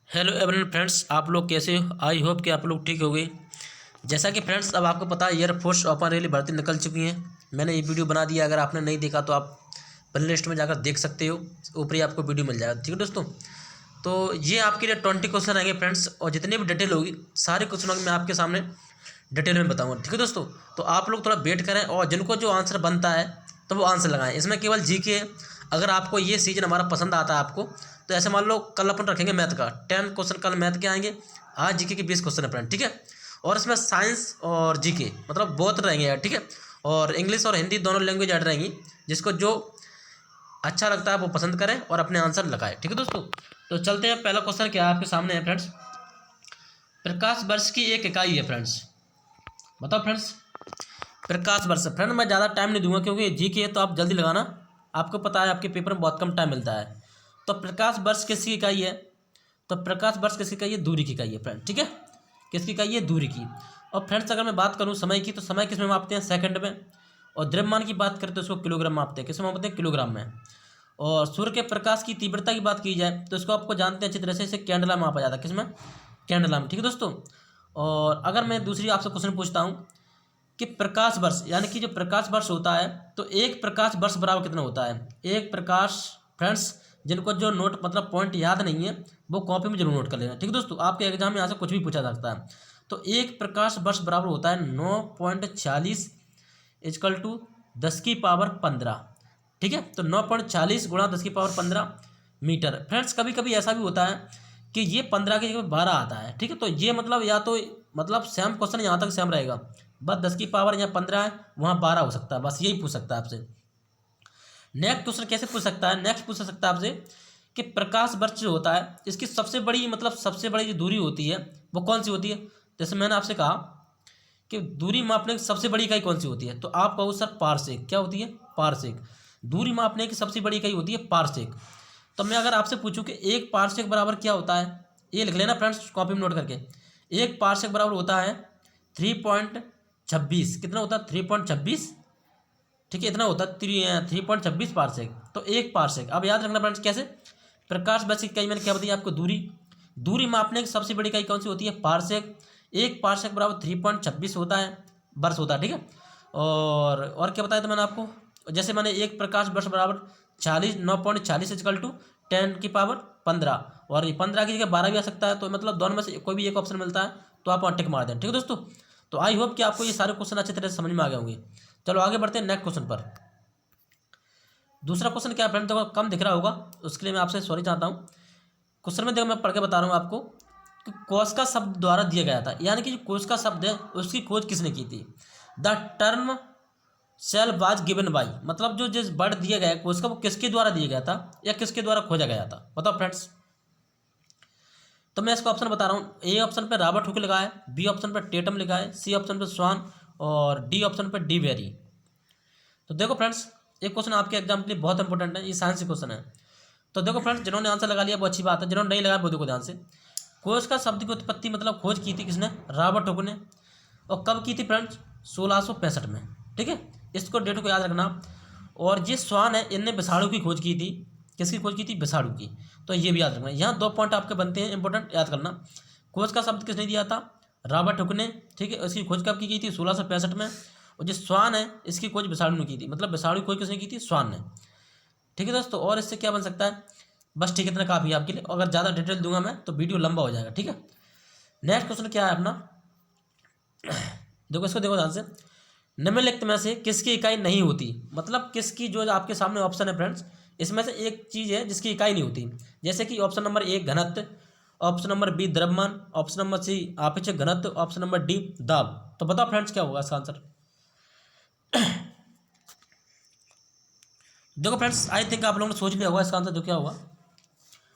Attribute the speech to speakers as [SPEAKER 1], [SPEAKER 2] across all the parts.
[SPEAKER 1] Hello everyone friends, आप लोग कैसे हो? आई होप कि आप लोग ठीक हो गए। जैसा कि फ्रेंड्स अब आपको पता है एयरफोर्स ओपन रेली भर्ती निकल चुकी है। मैंने ये वीडियो बना दिया, अगर आपने नहीं देखा तो आप प्ले लिस्ट में जाकर देख सकते हो, ऊपर ही आपको वीडियो मिल जाएगा। ठीक है दोस्तों, तो ये आपके लिए 20 क्वेश्चन रहेंगे फ्रेंड्स, और जितनी भी डिटेल होगी सारे क्वेश्चनों की मैं आपके सामने डिटेल में बताऊँगा। ठीक है दोस्तों, तो आप लोग थोड़ा वेट करें और जिनको जो आंसर बनता है तो वो आंसर लगाएं। इसमें केवल जीके है। अगर आपको ये सीजन हमारा पसंद आता है आपको, तो ऐसे मान लो कल अपन रखेंगे मैथ का 10 क्वेश्चन, कल मैथ के आएंगे, आज जीके के 20 क्वेश्चन है फ्रेंड। ठीक है, और इसमें साइंस और जीके मतलब बहुत रहेंगे यार। ठीक है, और इंग्लिश और हिंदी दोनों लैंग्वेज ऐड रहेंगी। जिसको जो अच्छा लगता है वो पसंद करें और अपने आंसर लगाए। ठीक है दोस्तों, तो चलते हैं। पहला क्वेश्चन क्या आपके सामने है फ्रेंड्स। प्रकाश वर्ष की एक इकाई है फ्रेंड्स, बताओ फ्रेंड्स। प्रकाश वर्ष फ्रेंड, मैं ज़्यादा टाइम नहीं दूंगा क्योंकि जीके है तो आप जल्दी लगाना। आपको पता है आपके पेपर में बहुत कम टाइम मिलता है। तो प्रकाश वर्ष किसकी इकाई है? तो प्रकाश वर्ष किसकी इकाई है? दूरी की इकाई है फ्रेंड। ठीक है, किसकी इकाई है? दूरी की। और फ्रेंड्स अगर मैं बात करूँ समय की, तो समय किस में मापते हैं? सेकंड में। और द्रव्यमान की बात करें तो उसको किलोग्राम मापते हैं। किस में मापते हैं? किलोग्राम में। और सूर्य के प्रकाश की तीव्रता की बात की जाए तो इसको आपको जानते हैं अच्छी तरह से, इसे कैंडला में मापा जाता है। किसमें? कैंडला में। ठीक है दोस्तों, और अगर मैं दूसरी आपसे क्वेश्चन पूछता हूँ कि प्रकाश वर्ष, यानी कि जो प्रकाश वर्ष होता है, तो एक प्रकाश वर्ष बराबर कितना होता है? एक प्रकाश फ्रेंड्स, जिनको जो नोट मतलब पॉइंट याद नहीं है वो कॉपी में जरूर नोट कर लेना। ठीक है दोस्तों, आपके एग्जाम में यहाँ से कुछ भी पूछा जा सकता है। तो एक प्रकाश वर्ष बराबर होता है 9.40 इजकल टू 10 की पावर 15। ठीक है, तो 9.40 गुणा 10 की पावर 15 मीटर। फ्रेंड्स कभी कभी ऐसा भी होता है कि ये 15 की जगह 12 आता है। ठीक है, तो ये मतलब या तो मतलब सेम क्वेश्चन यहाँ तक सेम रहेगा, बस 10 की पावर यहाँ 15 है, वहाँ 12 हो सकता है, बस यही पूछ सकता है आपसे। नेक्स्ट क्वेश्चन कैसे पूछ सकता है? नेक्स्ट पूछ सकता है आपसे कि प्रकाश वर्ष जो होता है इसकी सबसे बड़ी मतलब सबसे बड़ी जो दूरी होती है वो कौन सी होती है? जैसे मैंने आपसे कहा कि दूरी मापने की सबसे बड़ी इकाई कौन सी होती है, तो आप कहो सर पारसेक। क्या होती है? पारसेक। दूरी मापने की सबसे बड़ी इकाई होती है पारसेक। तो मैं अगर आपसे पूछूं कि एक पारसेक बराबर क्या होता है, ये लिख लेना फ्रेंड्स कॉपी में नोट करके। एक पारसेक बराबर होता है 3.26। कितना होता है? 3.26। ठीक है, इतना होता है 3.26 पारसेक। तो एक पारसेक, अब याद रखना फ्रेंड्स कैसे। प्रकाश वर्ष की इकाई मैंने क्या बताई आपको? दूरी। दूरी मापने की सबसे बड़ी इकाई कौन सी होती है? पारसेक। एक पारसेक बराबर 3.26 होता है, वर्ष होता है। ठीक है, और क्या बताया था मैंने आपको? जैसे मैंने एक प्रकाश वर्ष बराबर 9.40 इजकल टू 10 की पावर 15, और ये 15 की जगह 12 भी आ सकता है। तो मतलब दोनों में से कोई भी एक ऑप्शन मिलता है तो आप वहाँ टिक मार दें। ठीक है दोस्तों, तो आई होप कि आपको ये सारे क्वेश्चन अच्छी तरह से समझ में आ गए होंगे। चलो आगे बढ़ते हैं नेक्स्ट क्वेश्चन पर। दूसरा क्वेश्चन क्या है फ्रेंड, देखो कम दिख रहा होगा, उसके लिए मैं आपसे सॉरी चाहता हूँ। क्वेश्चन में देखो मैं पढ़ के बता रहा हूँ आपको कि कोस्का शब्द द्वारा दिया गया था, यानी कि जो कोस्का शब्द है उसकी खोज किसने की थी? The term cell was given by, मतलब जो जिस वर्ड दिया गया है कोस्का, वो किसके द्वारा दिया गया था या किसके द्वारा खोजा गया था? बताओ फ्रेंड्स। तो मैं इसका ऑप्शन बता रहा हूँ। ए ऑप्शन पे रॉबर्ट हुक लिखा है, बी ऑप्शन पे टेटम लिखा है, सी ऑप्शन पे स्वान, और डी ऑप्शन पे डी वेरी। तो देखो फ्रेंड्स, एक क्वेश्चन आपके एग्जाम के लिए बहुत इंपॉर्टेंट है, ये साइंस क्वेश्चन है। तो देखो फ्रेंड्स, जिन्होंने आंसर लगा लिया वो अच्छी बात है, जिन्होंने नहीं लगाया वो देखो ध्यान से। खोज का शब्द की उत्पत्ति मतलब खोज की थी किसने? रॉबर्ट हुक ने। और कब की थी फ्रेंड्स? 1665 में। ठीक है, इसको डेट को याद रखना। और ये स्वान है, इनने विषाणु की खोज की थी। किसकी खोज की थी? विषाणु की। तो ये भी याद रखना। यहाँ 2 पॉइंट आपके बनते हैं इंपॉर्टेंट, याद करना। खोज का शब्द किसने दिया था? रॉबर्ट हुक ने। ठीक है, इसकी खोज कब की गई थी? 1665 में। और जो स्वान है इसकी खोज विषाणु ने की थी, मतलब विषाणु की खोज किसने की थी? स्वान ने। ठीक है दोस्तों, और इससे क्या बन सकता है? बस ठीक है, इतना काफ़ी है आपके लिए। अगर ज़्यादा डिटेल दूंगा मैं तो वीडियो लंबा हो जाएगा। ठीक है, नेक्स्ट क्वेश्चन क्या है अपना, देखो इसको देखो ध्यान से। निम्नलिखित में से किसकी इकाई नहीं होती? मतलब किसकी, जो आपके सामने ऑप्शन है फ्रेंड्स, इसमें से एक चीज़ है जिसकी इकाई नहीं होती। जैसे कि ऑप्शन नंबर 1 घनत्व, ऑप्शन नंबर बी द्रव्यमान, ऑप्शन नंबर सी आपेक्षिक घनत्व, ऑप्शन नंबर डी दाब। तो बताओ फ्रेंड्स क्या होगा इसका आंसर? देखो फ्रेंड्स, आई थिंक आप लोगों ने सोच लिया होगा इसका आंसर जो क्या होगा।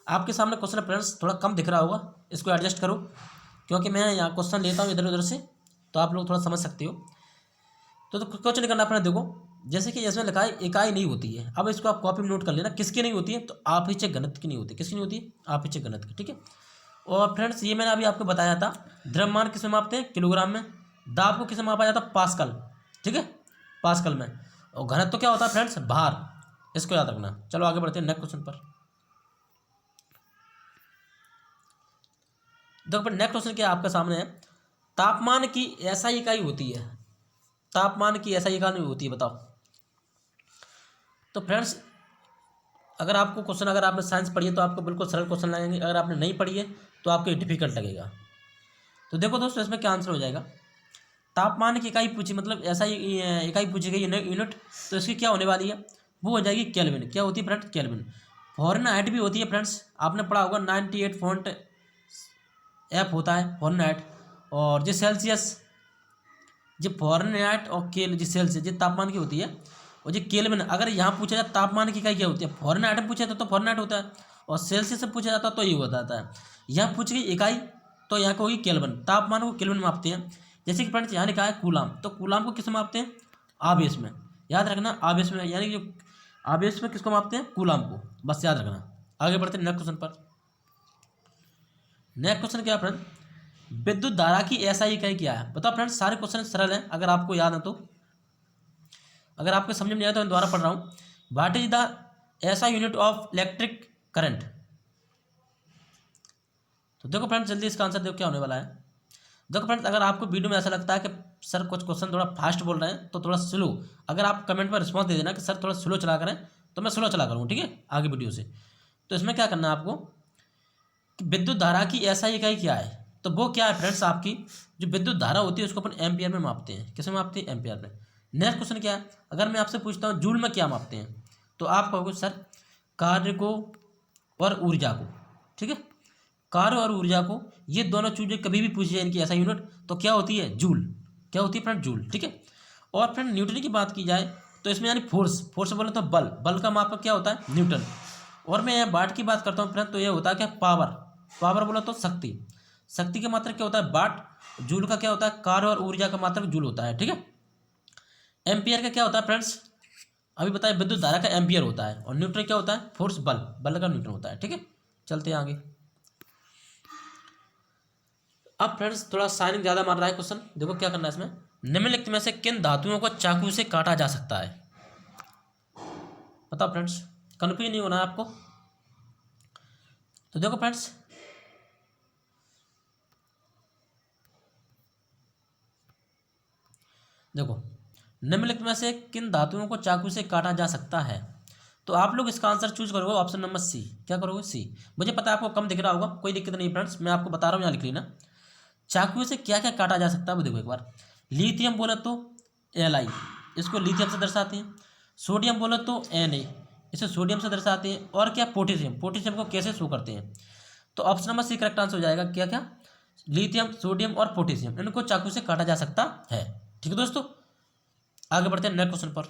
[SPEAKER 1] आपके सामने क्वेश्चन है फ्रेंड्स, थोड़ा कम दिख रहा होगा, इसको एडजस्ट करो, क्योंकि मैं यहाँ क्वेश्चन लेता हूँ इधर उधर से, तो आप लोग थोड़ा समझ सकते हो। तो क्वेश्चन नहीं करना अपना। देखो जैसे कि इसमें लिखा है इकाई नहीं होती है, अब इसको आप कॉपी में नोट कर लेना किसकी नहीं होती है। तो आपेक्षिक घनत्व की नहीं होती। किसकी नहीं होती है? आपेक्षिक घनत्व की। ठीक है, और फ्रेंड्स ये मैंने अभी आपको बताया था, द्रव्यमान किस में मापते हैं? किलोग्राम में। दाब को किस में मापा जाता है? पास्कल। ठीक है, पास्कल में। और घनत्व क्या होता है फ्रेंड्स? भार। इसको याद रखना। चलो आगे बढ़ते हैं नेक्स्ट क्वेश्चन पर। देखो नेक्स्ट क्वेश्चन क्या आपके सामने है, तापमान की ऐसा इकाई होती है, तापमान की ऐसा इकाई होती है, बताओ। तो फ्रेंड्स अगर आपको क्वेश्चन, अगर आपने साइंस पढ़ी है तो आपको बिल्कुल सरल क्वेश्चन लगेंगे, अगर आपने नहीं पढ़ी है तो आपको डिफिकल्ट लगेगा। तो देखो दोस्तों इसमें क्या आंसर हो जाएगा, तापमान की इकाई पूछी, मतलब ऐसा इकाई पूछी गई यूनिट, तो इसकी क्या होने वाली है, वो हो जाएगी केल्विन। क्या होती है फ्रेंड्स, केल्विन। फॉरेनहाइट भी होती है फ्रेंड्स, आपने पढ़ा होगा 98.F होता है फॉरेनहाइट। और जो सेल्सियस, जो फॉरेनहाइट और जो सेल्सियस, जो तापमान की होती है, और जो केल्विन, अगर यहाँ पूछा जाए तापमान की इकाई क्या होती है, फॉरेनहाइट में पूछा जाता तो फॉरेनहाइट होता है, और सेल्सियस से पूछा जाता तो ये हो जाता है। यहाँ पूछ गई इकाई तो यहाँ को होगी केल्विन, तापमान को केल्विन में मापते हैं। जैसे कि फ्रेंड्स यहाँ लिखा है कूलाम, तो कूलाम को किस में मापते हैं, आवेश में, याद रखना आवेश में, यानी कि आवेश में किसको मापते हैं, कूलाम को, बस याद रखना। आगे बढ़ते हैं नेक्स्ट क्वेश्चन पर। नेक्स्ट क्वेश्चन क्या है फ्रेंड, विद्युत धारा की ऐसा इकाई क्या है, बताओ फ्रेंड्स। सारे क्वेश्चन सरल हैं अगर आपको याद है तो, अगर आपको समझ में नहीं आया तो मैं दोबारा पढ़ रहा हूँ। व्हाट इज द ऐसा यूनिट ऑफ इलेक्ट्रिक करंट। तो देखो फ्रेंड्स जल्दी इसका आंसर देखो क्या होने वाला है। देखो फ्रेंड्स अगर आपको वीडियो में ऐसा लगता है कि सर कुछ क्वेश्चन थोड़ा फास्ट बोल रहे हैं तो थोड़ा स्लो, अगर आप कमेंट में रिस्पॉन्स दे देना कि सर थोड़ा स्लो चला करें, तो मैं स्लो चला करूँ, ठीक है, आगे वीडियो से। तो इसमें क्या करना है आपको कि विद्युत धारा की ऐसा इकाई क्या है, तो वो क्या है फ्रेंड्स, आपकी जो विद्युत धारा होती है उसको अपन एम्पियर में मापते हैं। किस में मापते हैं, एम्पियर में। नेक्स्ट क्वेश्चन क्या है, अगर मैं आपसे पूछता हूँ जूल में क्या मापते हैं, तो आप कहोगे सर कार्य को और ऊर्जा को, ठीक है, कार्य और ऊर्जा को, ये दोनों चीज़ें कभी भी पूछी जाए इनकी ऐसा यूनिट, तो क्या होती है, जूल। क्या होती है फ्रेंड, जूल, ठीक है। और फ्रेंड न्यूटन की बात की जाए तो इसमें यानी फोर्स, फोर्स बोले तो बल, बल का मापक क्या होता है, न्यूटन। और मैं यहाँ वाट की बात करता हूँ फ्रेंड, तो ये होता है क्या, पावर, पावर बोला तो शक्ति, शक्ति का मात्रक क्या होता है, वाट। जूल का क्या होता है, कार्य और ऊर्जा का मात्रक जूल होता है, ठीक है। एम्पियर का क्या होता है फ्रेंड्स, अभी बताया विद्युत धारा का एम्पियर होता है, और न्यूटन क्या होता है, फोर्स, बल, बल का न्यूटन होता है, ठीक है। चलते हैं आगे। अब फ्रेंड्स थोड़ा साइनिंग ज़्यादा मार रहा है क्वेश्चन, देखो क्या करना है इसमें, निम्नलिखित में से किन धातुओं को चाकू से काटा जा सकता है, बताओ फ्रेंड्स, कन्फ्यूज नहीं होना है आपको। तो देखो फ्रेंड्स देखो निम्नलिखित में से किन धातुओं को चाकू से काटा जा सकता है, तो आप लोग इसका आंसर चूज करोगे ऑप्शन नंबर सी। क्या करोगे, सी। मुझे पता है आपको कम दिख रहा होगा, कोई दिक्कत नहीं फ्रेंड्स, मैं आपको बता रहा हूँ, यहाँ लिख लेना। चाकू से क्या क्या काटा जा सकता है वो देखो एक बार। लिथियम बोला तो Li, इसको लिथियम से दर्शाते हैं। सोडियम बोला तो Na, इसे सोडियम से दर्शाते हैं। और क्या, पोटेशियम, पोटेशियम को कैसे शो करते हैं, तो option number C correct answer हो जाएगा। क्या क्या, लिथियम, सोडियम और पोटेशियम, इनको चाकू से काटा जा सकता है, ठीक है दोस्तों। आगे बढ़ते हैं नेक्स्ट क्वेश्चन पर।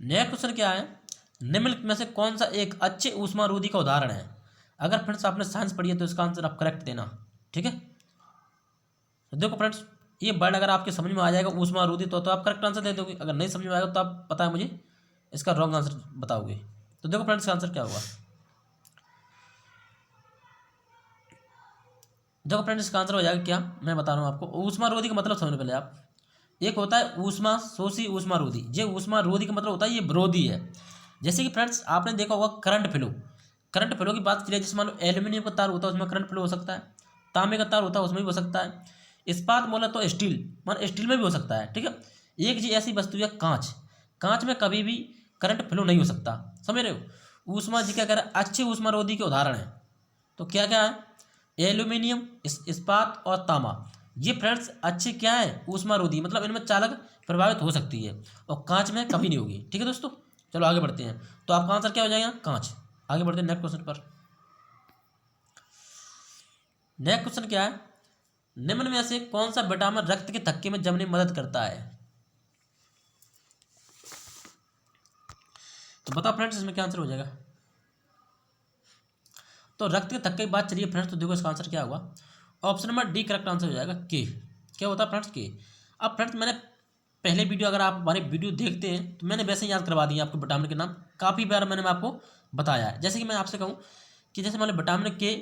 [SPEAKER 1] नेक्स्ट क्वेश्चन क्या है, निम्नलिखित में से कौन सा एक अच्छे ऊष्मारोधी का उदाहरण है। अगर फ्रेंड्स आपने साइंस पढ़ी है तो इसका आंसर आप करेक्ट देना, ठीक है। तो देखो फ्रेंड्स ये वर्ड अगर आपके समझ में आ जाएगा ऊष्मारोधी, तो आप करेक्ट आंसर दे दोगे, अगर नहीं समझ में आएगा तो आप पता है मुझे इसका रॉन्ग आंसर बताओगे। तो देखो फ्रेंड्स इसका आंसर क्या होगा, देखो फ्रेंड्स इसका आंसर हो जाएगा क्या, मैं बता रहा हूँ आपको। ऊष्मारोधी का मतलब समझने पहले आप, एक होता है ऊष्मा शोषी ऊष्मारोधी, ये ऊष्मारोधी का मतलब होता है ये विरोधी है। जैसे कि फ्रेंड्स आपने देखा होगा करंट फ्लो, करंट फ्लो की बात करिए, जैसे मान लो एल्यूमिनियम का तार होता है उसमें करंट फ्लो हो सकता है, तांबे का तार होता है उसमें भी हो सकता है, इस्पात बोला तो स्टील, मान स्टील में भी हो सकता है, ठीक है। एक जी ऐसी वस्तु है कांच, कांच में कभी भी करंट फ्लो नहीं हो सकता, समझ रहे हो। ऊष्मा जी क्या कह रहा है, अच्छे ऊष्मारोधी के उदाहरण है, तो क्या क्या है, एल्यूमिनियम, इस्पात और तांबा, ये फ्रेंड्स अच्छे क्या है, ऊष्मारोधी, मतलब इनमें चालक प्रभावित हो सकती है, और कांच में कभी नहीं होगी, ठीक है दोस्तों। चलो आगे बढ़ते हैं, तो आपका आंसर क्या हो जाएगा, कांच। आगे बढ़ते हैं नेक्स्ट क्वेश्चन पर। नेक्स्ट क्वेश्चन क्या है, निम्न में से कौन सा विटामिन रक्त के थक्के में जमने में मदद करता है, तो बताओ फ्रेंड्स इसमें क्या आंसर हो जाएगा। तो रक्त के थक्के की बात चलिए फ्रेंड्स, तो देखो इसका आंसर क्या होगा, option number D correct answer हो जाएगा, के। क्या होता है फ्रेंड्स, के। अब फ्रेंड्स मैंने पहले वीडियो, अगर आप हमारी वीडियो देखते हैं तो मैंने वैसे ही याद करवा दिया आपको विटामिन के नाम, काफ़ी बार मैंने आपको बताया है। जैसे कि मैं आपसे कहूँ कि जैसे मान लो विटामिन के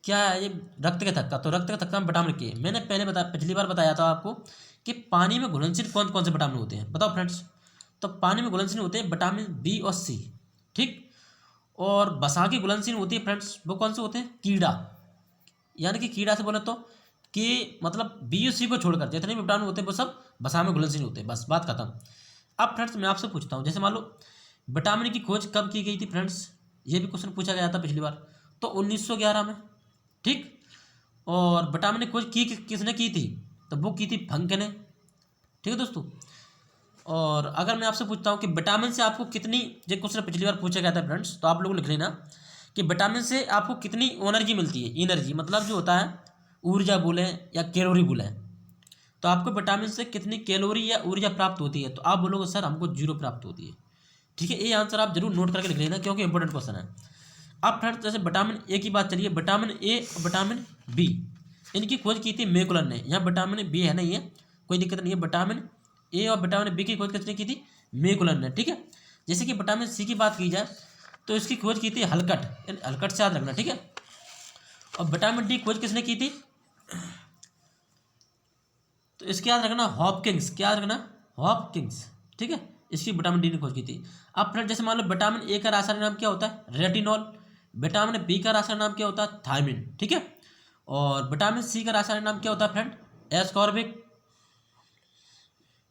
[SPEAKER 1] क्या है, ये रक्त का थक्का, तो रक्त का थक्का में विटामिन के, मैंने पहले पिछली बार बताया था आपको कि पानी में घुलनशील कौन कौन से विटामिन होते हैं, बताओ फ्रेंड्स। तो पानी में घुलनशील होते हैं विटामिन बी और सी, ठीक। और बसा की घुलनशील होती है फ्रेंड्स, वो कौन से होते हैं? कीड़ा। यानी कि कीड़ा से बोले तो कि मतलब बी और सी को छोड़कर जितने भी विटामिन होते हैं वो सब बसा में घुलनशील होते हैं, बस बात खत्म। अब फ्रेंड्स मैं आपसे पूछता हूँ, जैसे मान लो विटामिन की खोज कब की गई थी फ्रेंड्स, ये भी क्वेश्चन पूछा गया था पिछली बार, तो 1911 में, ठीक। और विटामिन की खोज किसने की थी? तो वो की थी फंक ने, ठीक है दोस्तों। और अगर मैं आपसे पूछता हूँ कि विटामिन से आपको कितनी, ये क्वेश्चन पिछली बार पूछा गया था फ्रेंड्स, तो आप लोग लिख लेना कि विटामिन से आपको कितनी एनर्जी मिलती है। एनर्जी मतलब जो होता है ऊर्जा बोलें या कैलोरी बोलें, तो आपको विटामिन से कितनी कैलोरी या ऊर्जा प्राप्त होती है? तो आप बोलोगे सर हमको 0 प्राप्त होती है, ठीक है। ये आंसर आप जरूर नोट करके लिख लेना क्योंकि इंपॉर्टेंट क्वेश्चन है। अब फ्रेंड्स जैसे विटामिन ए की बात चलिए, विटामिन ए और विटामिन बी, इनकी खोज की थी मैकुलर ने। यहाँ विटामिन बी है नहीं है, कोई दिक्कत नहीं है। विटामिन ए और विटामिन बी की खोज किसने की थी? मैकुलर ने, ठीक है। जैसे कि विटामिन सी की बात की जाए तो इसकी खोज की थी हलकट, हलकट से याद रखना, ठीक है। और विटामिन डी खोज किसने की थी? तो इसके याद रखना हॉपकिंस, क्या याद रखना? हॉपकिंस, ठीक है। इसकी विटामिन डी ने खोज की थी। अब फ्रेंड जैसे मान लो विटामिन ए का रासायनिक नाम क्या होता है? रेटिनॉल। विटामिन बी का रासायनिक नाम क्या होता है? थायमिन, ठीक है। और विटामिन सी का रासायनिक नाम क्या होता है फ्रेंड? एस्कॉर्बिक,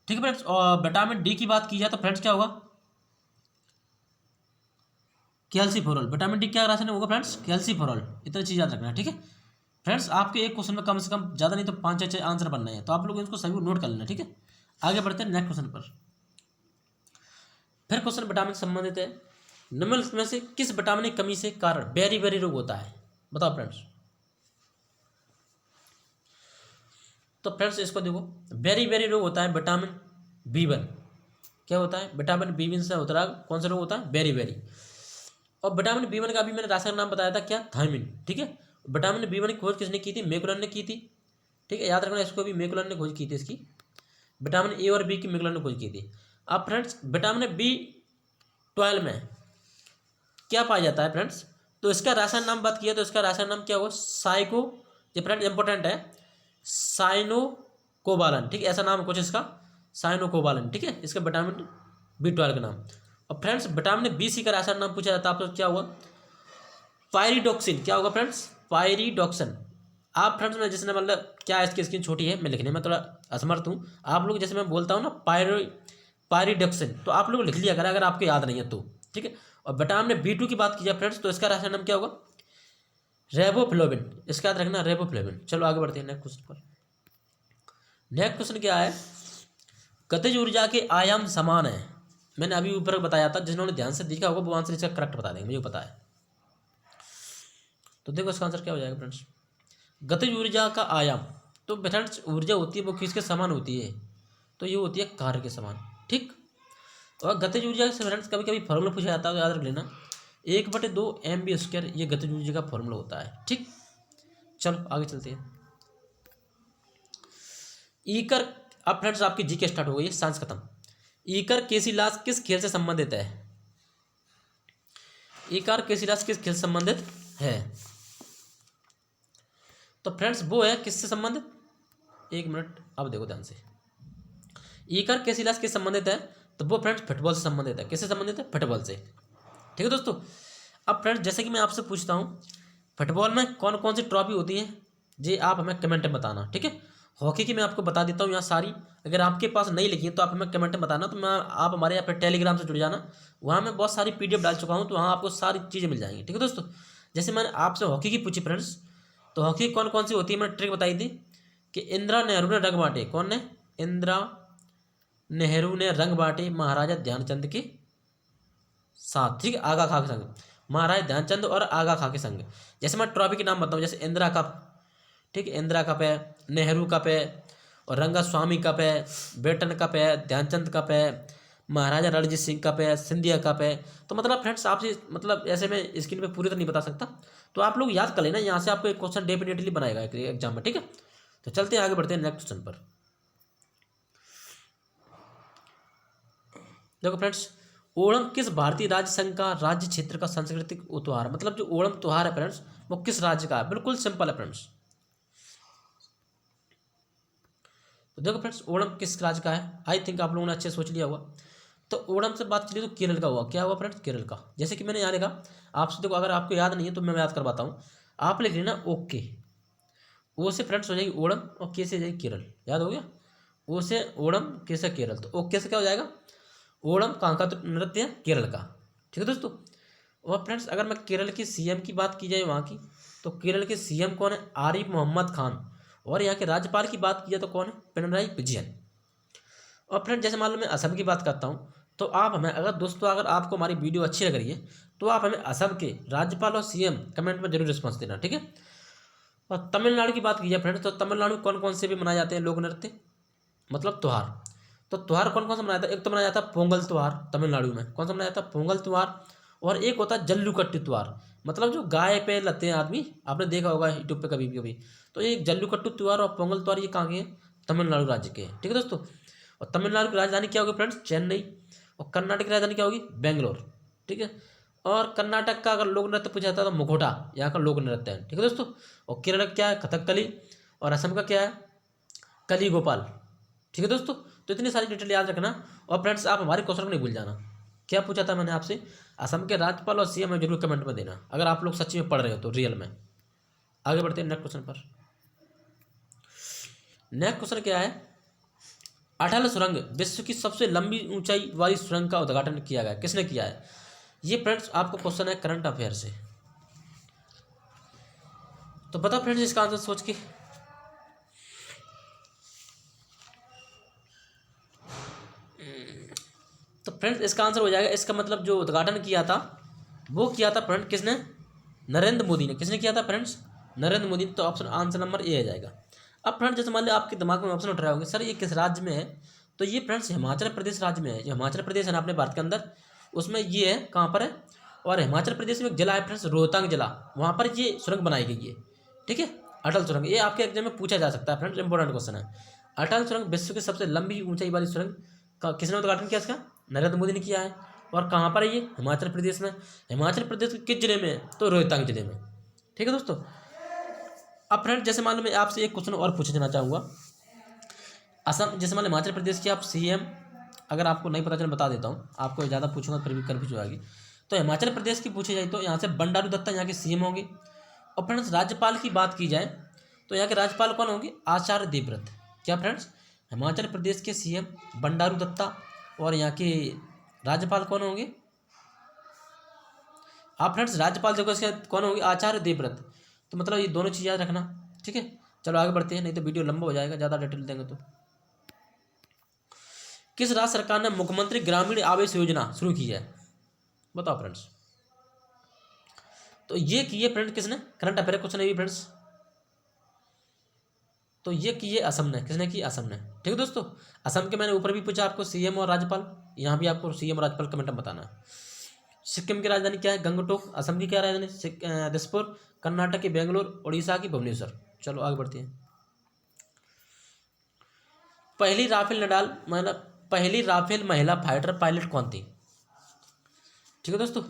[SPEAKER 1] ठीक है फ्रेंड्स। और विटामिन डी की बात की जाए तो फ्रेंड्स क्या होगा? कैल्सीफेरॉल। विटामिन डी क्या रासायनिक होगा फ्रेंड्स? कैल्सीफेरॉल। इतनी चीज़ याद रखना है, ठीक है। फ्रेंड्स आपके एक क्वेश्चन में कम से कम ज़्यादा नहीं तो 5 6 आंसर बनना है, तो आप लोग इसको सभी नोट कर लेना, ठीक है। आगे बढ़ते हैं नेक्स्ट क्वेश्चन पर। फिर क्वेश्चन विटामिन संबंधित है। निम्नलिखित में से किस विटामिन की कमी से कारण बेरी बेरी रोग होता है? बताओ फ्रेंड्स। तो फ्रेंड्स इसको देखो, बेरी बेरी रोग होता है विटामिन B1। क्या होता है? विटामिन B1 से होता है कौन सा रोग होता है? Berry berry. और विटामिन B1 का भी मैंने रासायनिक नाम बताया था, क्या? थायमिन, ठीक है। विटामिन B1 की खोज किसने की थी? मैकुलर ने की थी, ठीक है। याद रखना इसको भी, मैकुलर ने खोज की थी इसकी। विटामिन ए और बी की मैकुलर ने खोज की थी। अब फ्रेंड्स विटामिन B12 में क्या पाया जाता है फ्रेंड्स? तो इसका रासायनिक नाम बात किया तो इसका रासायनिक नाम क्या हुआ? साइको, ये फ्रेंड इंपॉर्टेंट है, साइनोकोबालन, ठीक है। ऐसा नाम है कुछ इसका, साइनोकोबालन, ठीक है। इसका विटामिन B12 का नाम। और फ्रेंड्स विटामिन B6 का रासायनिक नाम पूछा जाता है आपको, क्या हुआ? पायरिडॉक्सिन। क्या होगा फ्रेंड्स? पायरिडॉक्सिन। आप फ्रेंड्स में जैसे मतलब क्या इसकी स्क्रीन छोटी है, मैं लिखने में थोड़ा असमर्थ हूँ। आप लोग जैसे मैं बोलता हूँ ना पायरिडॉक्सिन, तो आप लोग लिख लिया अगर आपको याद नहीं है तो, ठीक है। और विटामिन B2 की बात की जाए फ्रेंड्स तो इसका रासायनिक नाम क्या होगा? रेबोफ्लोविन, इसका याद रखना रेबोफ्लोविन। चलो आगे बढ़ते हैं नेक्स्ट क्वेश्चन पर। नेक्स्ट क्वेश्चन क्या है? गतिज ऊर्जा के आयाम समान है। मैंने अभी ऊपर बताया था, जिन्होंने ध्यान से देखा होगा वो आंसर इसका करेक्ट बता देंगे, मुझे पता है। तो देखो इसका आंसर क्या हो जाएगा फ्रेंड्स? गतिज ऊर्जा का आयाम, तो फ्रेंड्स ऊर्जा होती है वो किसके समान होती है? तो ये होती है कार्य के समान, ठीक। और गतिज ऊर्जा से फ्रेंड्स कभी कभी फॉर्मूला पूछा जाता है तो याद रख लेना, 1/2 mv², ये गतिज ऊर्जा का फॉर्मूला होता है, ठीक। चलो आगे चलते हैं। ईकर, अब फ्रेंड्स आपकी जीके स्टार्ट हो गई है, साइंस खत्म। ईकर केसिलास किस खेल से संबंधित है? ईकर केसिलास किस खेल से संबंधित है? तो फ्रेंड्स वो है किससे संबंधित? एक मिनट, अब देखो ध्यान से। ईकर केसिलास किस संबंधित है? तो वो फ्रेंड्स फुटबॉल से संबंधित है। किससे संबंधित है? फुटबॉल से, ठीक है दोस्तों। अब फ्रेंड्स जैसे कि मैं आपसे पूछता हूँ, फुटबॉल में कौन कौन सी ट्रॉफी होती है, जी आप हमें कमेंट में बताना, ठीक है। हॉकी की मैं आपको बता देता हूँ यहाँ सारी, अगर आपके पास नहीं लिखी है तो आप हमें कमेंट में बताना। तो मैं आप हमारे यहाँ पर टेलीग्राम से जुड़ जाना, वहाँ मैं बहुत सारी PDF डाल चुका हूँ, तो वहाँ आपको सारी चीज़ें मिल जाएंगी, ठीक है दोस्तों। जैसे मैंने आपसे हॉकी की पूछी फ्रेंड्स, तो हॉकी कौन कौन सी होती है मैंने ट्रिक बताई थी कि इंदिरा नेहरू ने रंग बांटे। कौन ने? इंदिरा नेहरू ने रंग बांटे महाराजा ध्यानचंद के साथ, ठीक है। आगा खा के संग, महाराजा ध्यानचंद और आगा खा के संग। जैसे मैं ट्रॉफी के नाम बताऊँ, जैसे इंदिरा कप, ठीक है, इंदिरा कप है, नेहरू कप है, और रंगा स्वामी कप है, बेटन कप है, ध्यानचंद कप है, महाराजा रणजीत सिंह कप है, सिंधिया कप है। तो मतलब फ्रेंड्स आपसे मतलब ऐसे मैं स्क्रीन पे पूरी तो नहीं बता सकता, तो आप लोग याद कर लेना, यहाँ से आपको एक क्वेश्चन डेफिनेटली बनाएगा एग्जाम में, ठीक है। तो चलते हैं आगे बढ़ते हैं नेक्स्ट क्वेश्चन पर। देखो फ्रेंड्स, ओणम किस भारतीय राज्य संघ का राज्य क्षेत्र का सांस्कृतिक त्योहार, मतलब जो ओणम त्योहार है फ्रेंड्स वो किस राज्य का है? बिल्कुल सिंपल है फ्रेंड्स। तो देखो फ्रेंड्स ओणम किस राज्य का है? आई थिंक आप लोगों ने अच्छे सोच लिया होगा। तो ओणम से बात चली तो केरल का हुआ, क्या हुआ फ्रेंड्स, केरल का। जैसे कि मैंने यहाँ लिखा आपसे, देखो अगर आपको याद नहीं है तो मैं याद करवाता हूँ। आप लिख लेना ओके, ओ से फ्रेंड्स हो जाएगी ओणम और के से जाएगी केरल, याद हो गया। ओ से ओणम, के से केरल, तो ओके से क्या हो जाएगा, ओणम कहाँ का तो नृत्य है, केरल का। ठीक है दोस्तों। और फ्रेंड्स अगर मैं केरल की सीएम की बात की जाए वहाँ की, तो केरल के सीएम कौन है, आरिफ मोहम्मद खान। और यहाँ के राज्यपाल की बात की जाए तो कौन है, पिनराई विजयन। और फ्रेंड जैसे मान लो मैं असम की बात करता हूँ, तो आप हमें अगर दोस्तों अगर आपको हमारी वीडियो अच्छी लग रही है तो आप हमें असम के राज्यपाल और सीएम कमेंट में जरूर रिस्पॉन्स देना, ठीक है। और तमिलनाडु की बात की जाए फ्रेंड्स, तो तमिलनाडु में कौन कौन से भी मनाए जाते हैं लोक नृत्य, मतलब त्यौहार। तो त्यौहार कौन कौन सा मनाया जाता है, एक तो मनाया जाता है पोंगल त्यौहार, तमिलनाडु में कौन सा मनाया जाता है, पोंगल त्यौहार। और एक होता है जल्लूकट्टू त्यौहार, मतलब जो गाय पे लगते हैं आदमी, आपने देखा होगा यूट्यूब पे कभी कभी। तो ये जल्लूकट्टू त्यौहार और पोंगल त्यौहार ये कहाँ के हैं, तमिलनाडु राज्य के हैं, ठीक है दोस्तों। और तमिलनाडु की राजधानी क्या होगी फ्रेंड्स, चेन्नई। और कर्नाटक की राजधानी क्या होगी, बेंगलोर, ठीक है। और कर्नाटक का अगर लोक नृत्य पूछा जाता है तो मुखोटा यहाँ का लोक नृत्य है, ठीक है दोस्तों। और केरल का क्या है, कथकली। और असम का क्या है, कली गोपाल, ठीक है दोस्तों। तो इतनी सारी डिटेल याद रखना। और फ्रेंड्स आप हमारे क्वेश्चन को नहीं भूल जाना, क्या पूछा था मैंने आपसे, असम के राज्यपाल और सीएम में जरूर कमेंट में देना अगर आप लोग सच्ची में पढ़ रहे हो तो रियल में। आगे बढ़ते हैं नेक्स्ट क्वेश्चन पर। नेक्स्ट क्वेश्चन क्या है, अटल सुरंग विश्व की सबसे लंबी ऊंचाई वाली सुरंग का उद्घाटन किया गया, किसने किया है। ये फ्रेंड्स आपको क्वेश्चन है करंट अफेयर से, तो बताओ फ्रेंड्स इसका आंसर सोच के। तो फ्रेंड्स इसका आंसर हो जाएगा, इसका मतलब जो उद्घाटन किया था वो किया था फ्रेंड किसने, नरेंद्र मोदी ने। किसने किया था फ्रेंड्स, नरेंद्र मोदी ने। तो ऑप्शन आंसर नंबर ए आ जाएगा। अब फ्रेंड्स जैसे मान लो आपके दिमाग में ऑप्शन उठ रहे होंगे, सर ये किस राज्य में है, तो ये फ्रेंड्स हिमाचल प्रदेश राज्य में है। जो हिमाचल प्रदेश है ना अपने भारत के अंदर, उसमें ये है, कहाँ पर है, और हिमाचल प्रदेश में एक जिला है फ्रेंड्स रोहतांग जिला, वहाँ पर ये सुरंग बनाई गई है, ठीक है। अटल सुरंग, ये आपके एग्जाम में पूछा जा सकता है फ्रेंड्स, इंपॉर्टेंट क्वेश्चन है। अटल सुरंग विश्व की सबसे लंबी ऊंचाई वाली सुरंग का किसने उद्घाटन किया, इसका नरेंद्र मोदी ने किया है। और कहाँ पर है ये, हिमाचल प्रदेश में। हिमाचल प्रदेश के किस जिले में है, तो रोहतांग जिले में, ठीक है दोस्तों। अब फ्रेंड जैसे मान लो मैं आपसे एक क्वेश्चन और पूछना चाहूँगा, असम जैसे मान लो हिमाचल प्रदेश की आप सीएम, अगर आपको नहीं पता चले बता देता हूँ, आपको ज़्यादा पूछूंगा फिर भी कन्फ्यूज हो जाएगी। तो हिमाचल प्रदेश की पूछी जाए तो यहाँ से बंडारू दत्ता यहाँ के सीएम होंगे। और फ्रेंड्स राज्यपाल की बात की जाए तो यहाँ के राज्यपाल कौन होंगे, आचार्य देवव्रत। क्या फ्रेंड्स, हिमाचल प्रदेश के सीएम बंडारू दत्ता और यहाँ के राज्यपाल कौन होंगे, आप फ्रेंड्स राज्यपाल जो इसके कौन होंगे, आचार्य देवव्रत। तो मतलब ये दोनों चीज़ याद रखना, ठीक है। चलो आगे बढ़ते हैं, नहीं तो वीडियो लंबा हो जाएगा ज़्यादा डिटेल देंगे तो। किस राज्य सरकार ने मुख्यमंत्री ग्रामीण आवास योजना शुरू की है, बताओ फ्रेंड्स। तो ये की है फ्रेंड किसने, करंट अफेयर क्वेश्चन है फ्रेंड्स। तो ये की है असम ने, किसने की, असम ने, ठीक है दोस्तों। असम के मैंने ऊपर भी पूछा आपको सीएम और राज्यपाल, यहाँ भी आपको सीएम और राज्यपाल कमेंट में बताना है। सिक्किम की राजधानी क्या है, गंगटोक। असम की क्या राजधानी, दिसपुर। कर्नाटक की बेंगलोर। उड़ीसा की भुवनेश्वर। चलो आगे बढ़ते हैं। पहली राफेल महिला फाइटर पायलट कौन थी, ठीक है दोस्तों।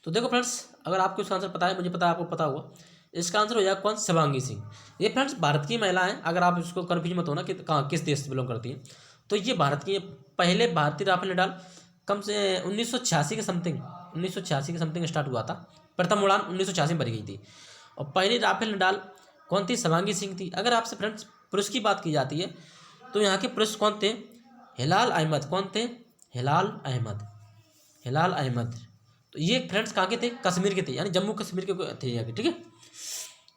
[SPEAKER 1] तो देखो फ्रेंड्स अगर आपको इसका आंसर पता है, मुझे पता है आपको पता होगा, इसका आंसर हो जाएगा कौन, शिवांगी सिंह। ये फ्रेंड्स भारत की महिला है, अगर आप इसको कन्फ्यूज मत होना कि कहाँ किस देश से बिलोंग करती है। तो ये भारत की पहले भारतीय राफेल नडाल कम से 1986 के समथिंग, 1986 के समथिंग स्टार्ट हुआ था। प्रथम उड़ान 1986 में भरी गई थी। और पहली राफेल नडाल कौन थी, शिवांगी सिंह थी। अगर आपसे फ्रेंड्स पुरुष की बात की जाती है तो यहाँ के पुरुष कौन थे, हिलाल अहमद। कौन थे, हिलाल अहमद, हिलाल अहमद। तो ये फ्रेंड्स कहाँ के थे, कश्मीर के थे, यानी जम्मू कश्मीर के थे यहाँ के, ठीक है।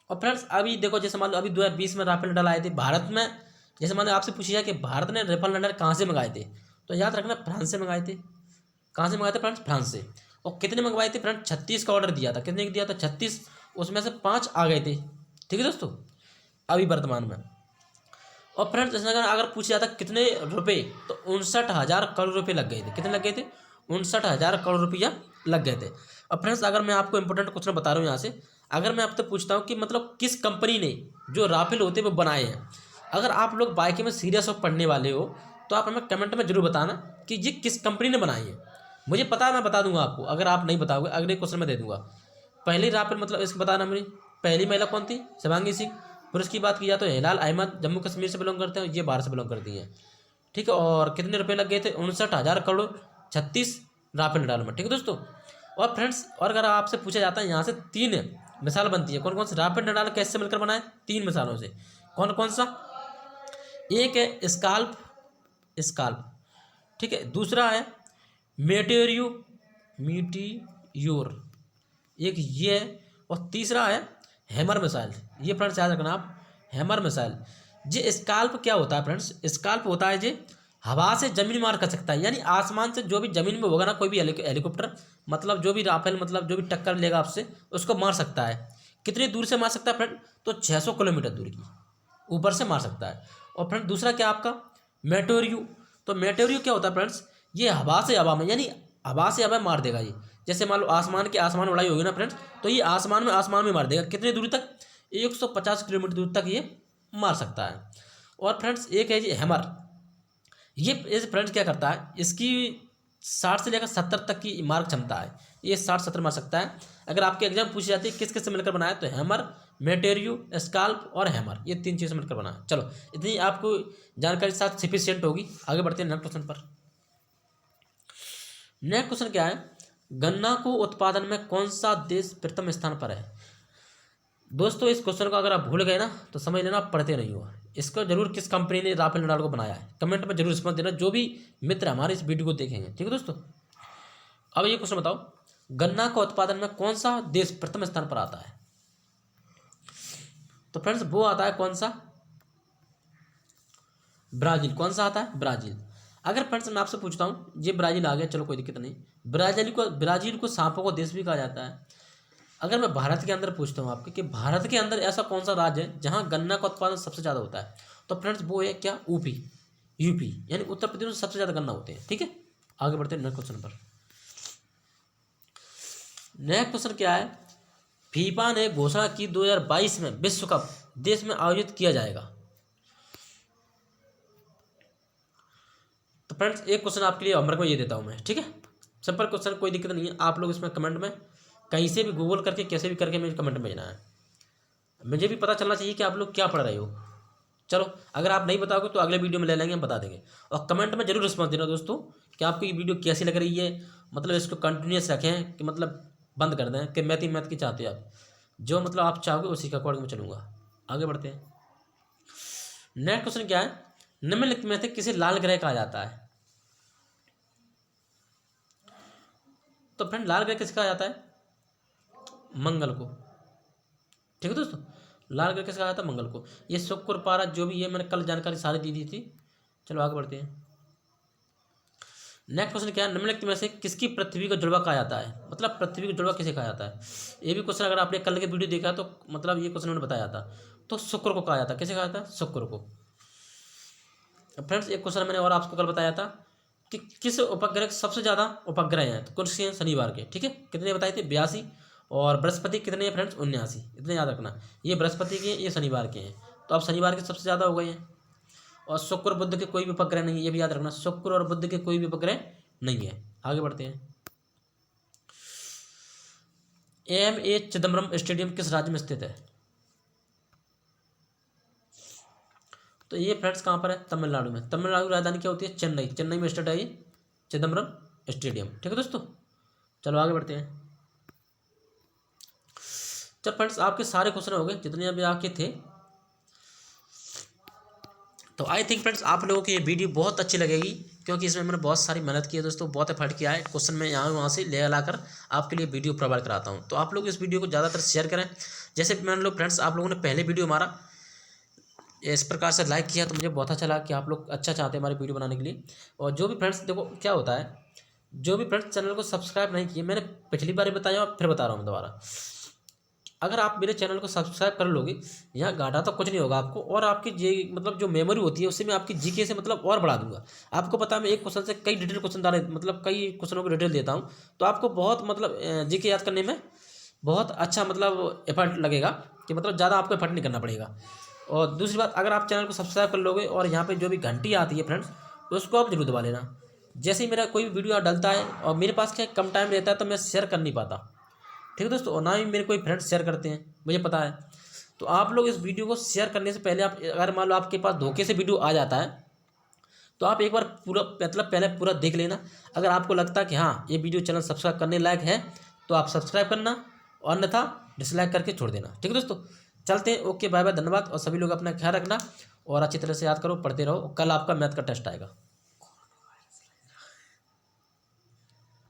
[SPEAKER 1] और फ्रेंड्स अभी देखो जैसे मान लो अभी 2020 में राफेल नडाल आए थे भारत में। जैसे मान लो आपसे पूछा जाए कि भारत ने राफेल नडाल कहाँ से मंगाए थे, तो याद रखना फ्रांस से मंगाए थे। कहाँ से मंगाए थे फ्रेंड्स, फ्रांस से। और कितने मंगवाए थे फ्रेंड्स, 36 का ऑर्डर दिया था। कितने दिया था, 36। उसमें से 5 आ गए थे, ठीक है दोस्तों, अभी वर्तमान में। और फ्रेंड्स अगर पूछा जाता कितने रुपए, तो 59,000 करोड़ रुपये लग गए थे। कितने लग गए थे, 59,000 करोड़ रुपया लग गए थे। और फ्रेंड्स अगर मैं आपको इंपॉर्टेंट क्वेश्चन बता रहा हूँ यहाँ से, अगर मैं आपसे पूछता हूँ कि मतलब किस कंपनी ने जो राफेल होते वो बनाए हैं, अगर आप लोग बाइक में सीरियस हो पढ़ने वाले हो तो आप हमें कमेंट में जरूर बताना कि ये किस कंपनी ने बनाई है। मुझे पता है, मैं बता दूंगा आपको, अगर आप नहीं बताओगे अगले क्वेश्चन में दे दूंगा। पहली राफेल मतलब इसको बताना मुझे, पहली महिला कौन थी, शिवांगी सिंह। पुरुष की बात की जाए तो हिलाल अहमद जम्मू कश्मीर से बिलोंग करते हैं, ये बाहर से बिलोंग करती हैं। ठीक है, और कितने रुपए लग गए थे? 59,000 करोड़ 36 राफेल लड़ाकों में। ठीक है दोस्तों। और फ्रेंड्स, और अगर आपसे पूछा जाता है यहाँ से 3 मिसाल बनती है, कौन कौन सी राफेल नडाल कैसे मिलकर बना है? 3 मिसालों से। कौन कौन सा? एक है स्काल्प, स्काल्प, ठीक है। दूसरा है मेटेरियो, मीटियोर, एक ये है। और तीसरा है हैमर मिसाइल। ये फ्रेंड्स याद रखना आप, हैमर मिसाइल। ये स्काल्प क्या होता है फ्रेंड्स? स्काल्प होता है जे हवा से जमीन मार कर सकता है, यानी आसमान से जो भी जमीन में होगा ना, कोई भी हेलीकॉप्टर, मतलब जो भी राफेल, मतलब जो भी टक्कर लेगा आपसे, उसको मार सकता है। कितनी दूर से मार सकता है फ्रेंड? तो 600 किलोमीटर दूर की ऊपर से मार सकता है। और फ्रेंड दूसरा क्या आपका? मेटेरियो। तो मेटेरियो क्या होता है फ्रेंड्स? ये हवा से हवा में, यानी हवा से हवा मार देगा ये। जैसे मान लो आसमान में उड़ाई होगी ना फ्रेंड्स, तो ये आसमान में मार देगा। कितनी दूरी तक? 150 किलोमीटर दूर तक ये मार सकता है। और फ्रेंड्स एक है ये हैमर। ये फ्रेंड्स क्या करता है? इसकी 60 से लेकर 70 तक की मार क्षमता है। ये 60-70 मार सकता है। अगर आपके एग्जाम पूछी जाती है किस किस से मिलकर बनाया, तो हैमर, मेटेरियो, स्काल्प और हैमर, ये 3 चीज़ से मिलकर बना है। चलो, इतनी आपको जानकारी साथ सफिशिएंट होगी। आगे बढ़ते हैं नेक्स्ट क्वेश्चन पर। नेक्स्ट क्वेश्चन क्या है? गन्ना को उत्पादन में कौन सा देश प्रथम स्थान पर है? दोस्तों इस क्वेश्चन को अगर आप भूल गए ना, तो समझ लेना आप पढ़ते नहीं हो। इसको जरूर किस कंपनी ने राफेल नडाल को बनाया है, कमेंट में जरूर रिस्पॉन्स देना, जो भी मित्र हमारे इस वीडियो को देखेंगे। ठीक है दोस्तों। अब ये क्वेश्चन बताओ, गन्ना का उत्पादन में कौन सा देश प्रथम स्थान पर आता है? तो फ्रेंड्स वो आता है कौन सा? ब्राजील। कौन सा आता है? ब्राजील। अगर फ्रेंड्स मैं आपसे पूछता हूँ, ये ब्राजील आ गया, चलो कोई दिक्कत नहीं। ब्राजील को सांपों को देश भी कहा जाता है। अगर मैं भारत के अंदर पूछता हूँ आपके कि भारत के अंदर ऐसा कौन सा राज्य है जहाँ गन्ना का उत्पादन सबसे ज़्यादा होता है, तो फ्रेंड्स वो है क्या? यूपी, यानी उत्तर प्रदेश में सबसे ज़्यादा गन्ना होते हैं। ठीक है, आगे बढ़ते हैं नेक्स्ट क्वेश्चन पर। नेक्स्ट क्वेश्चन क्या है? फीफा ने घोषणा की 2022 में विश्व कप देश में आयोजित किया जाएगा। तो फ्रेंड्स एक क्वेश्चन आपके लिए होमवर्क में ये देता हूँ मैं। ठीक है, सिंपल क्वेश्चन, कोई दिक्कत नहीं है। आप लोग इसमें कमेंट में कहीं से भी गूगल करके कैसे भी करके मुझे कमेंट में भेजना है। मुझे भी पता चलना चाहिए कि आप लोग क्या पढ़ रहे हो। चलो, अगर आप नहीं बताओगे तो अगले वीडियो में ले लेंगे, हम बता देंगे। और कमेंट में जरूर रिस्पॉन्स देना दोस्तों कि आपको ये वीडियो कैसी लग रही है। मतलब इसको कंटिन्यूस रखें कि मतलब बंद कर दें कि मैथ की चाहते हो आप, जो मतलब आप चाहोगे उसी के अकॉर्डिंग में चलूँगा। आगे बढ़ते हैं। नेक्स्ट क्वेश्चन क्या है? निम्नलिखित में से किसे लाल ग्रह कहा जाता है? तो फ्रेंड लाल ग्रह किसे कहा जाता है? मंगल को। ठीक है दोस्तों, लाल ग्रह किसे कहा जाता है? मंगल को। ये शुक्र, पारा, जो भी ये मैंने कल जानकारी सारी दी दी थी। चलो आगे बढ़ते हैं। नेक्स्ट क्वेश्चन क्या है? निम्नलिखित में से किसकी पृथ्वी को जुड़वा कहा जाता है? मतलब पृथ्वी को जुड़वा किसे कहा जाता है? ये भी क्वेश्चन अगर आपने कल के वीडियो देखा तो मतलब ये क्वेश्चन मैंने बताया था। तो शुक्र को कहा जाता है। किसे कहा जाता है? शुक्र को। फ्रेंड्स एक क्वेश्चन मैंने और आपको कल बताया था कि किस उपग्रह सबसे ज़्यादा उपग्रह हैं, तो कौन से हैं? शनिवार के। ठीक है, कितने बताए थे? 82। और बृहस्पति कितने हैं फ्रेंड्स? 79। इतने याद रखना, ये बृहस्पति के हैं, ये शनिवार के हैं। तो अब शनिवार के सबसे ज़्यादा हो गए हैं। और शुक्र बुध के कोई भी उपग्रह नहीं है, ये भी याद रखना, शुक्र और बुध के कोई भी उपग्रह नहीं है। आगे बढ़ते हैं। एम.ए. चिदम्बरम स्टेडियम किस राज्य में स्थित है? तो ये फ्रेंड्स कहाँ पर है? तमिलनाडु में। तमिलनाडु की राजधानी क्या होती है? चेन्नई। चेन्नई में स्थित है ये चिदम्बरम स्टेडियम। ठीक है दोस्तों, चलो आगे बढ़ते हैं। चल फ्रेंड्स आपके सारे क्वेश्चन हो गए जितने अभी आपके थे। तो आई थिंक फ्रेंड्स आप लोगों की ये वीडियो बहुत अच्छी लगेगी, क्योंकि इसमें मैंने बहुत सारी मेहनत की है दोस्तों, बहुत एफर्ट किया है। क्वेश्चन मैं यहाँ वहाँ से ले लाकर आपके लिए वीडियो प्रोवाइड कराता हूँ। तो आप लोग इस वीडियो को ज़्यादातर शेयर करें। जैसे मान लो फ्रेंड्स आप लोगों ने पहले वीडियो हमारा इस प्रकार से लाइक किया, तो मुझे बहुत अच्छा लगा कि आप लोग अच्छा चाहते हैं हमारी वीडियो बनाने के लिए। और जो भी फ्रेंड्स देखो क्या होता है, जो भी फ्रेंड्स चैनल को सब्सक्राइब नहीं किए, मैंने पिछली बार बताया और फिर बता रहा हूँ दोबारा, अगर आप मेरे चैनल को सब्सक्राइब कर लोगे, यहाँ घाटा तो कुछ नहीं होगा आपको, और आपकी जे मतलब जो मेमोरी होती है उससे मैं आपकी जीके से मतलब और बढ़ा दूंगा। आपको पता है मैं एक क्वेश्चन से कई डिटेल क्वेश्चन डाले, मतलब कई क्वेश्चनों को डिटेल देता हूँ, तो आपको बहुत मतलब जीके याद करने में बहुत अच्छा मतलब एफर्ट लगेगा, कि मतलब ज़्यादा आपको एफर्ट नहीं करना पड़ेगा। और दूसरी बात, अगर आप चैनल को सब्सक्राइब कर लोगे और यहाँ पर जो भी घंटी आती है फ्रेंड्स, तो उसको आप जरूर दबा लेना। जैसे ही मेरा कोई भी वीडियो डलता है, और मेरे पास क्या कम टाइम रहता है तो मैं शेयर कर नहीं पाता। ठीक है दोस्तों, और ना ही मेरे कोई फ्रेंड्स शेयर करते हैं, मुझे पता है। तो आप लोग इस वीडियो को शेयर करने से पहले आप, अगर मान लो आपके पास धोखे से वीडियो आ जाता है तो आप एक बार पूरा मतलब पहले पूरा देख लेना। अगर आपको लगता है कि हाँ ये वीडियो चैनल सब्सक्राइब करने लायक है तो आप सब्सक्राइब करना, और अन्यथा डिसलाइक करके छोड़ देना। ठीक है दोस्तों, चलते हैं। ओके, बाय बाय, धन्यवाद। और सभी लोग अपना ख्याल रखना और अच्छी तरह से याद करो, पढ़ते रहो। कल आपका मैथ का टेस्ट आएगा।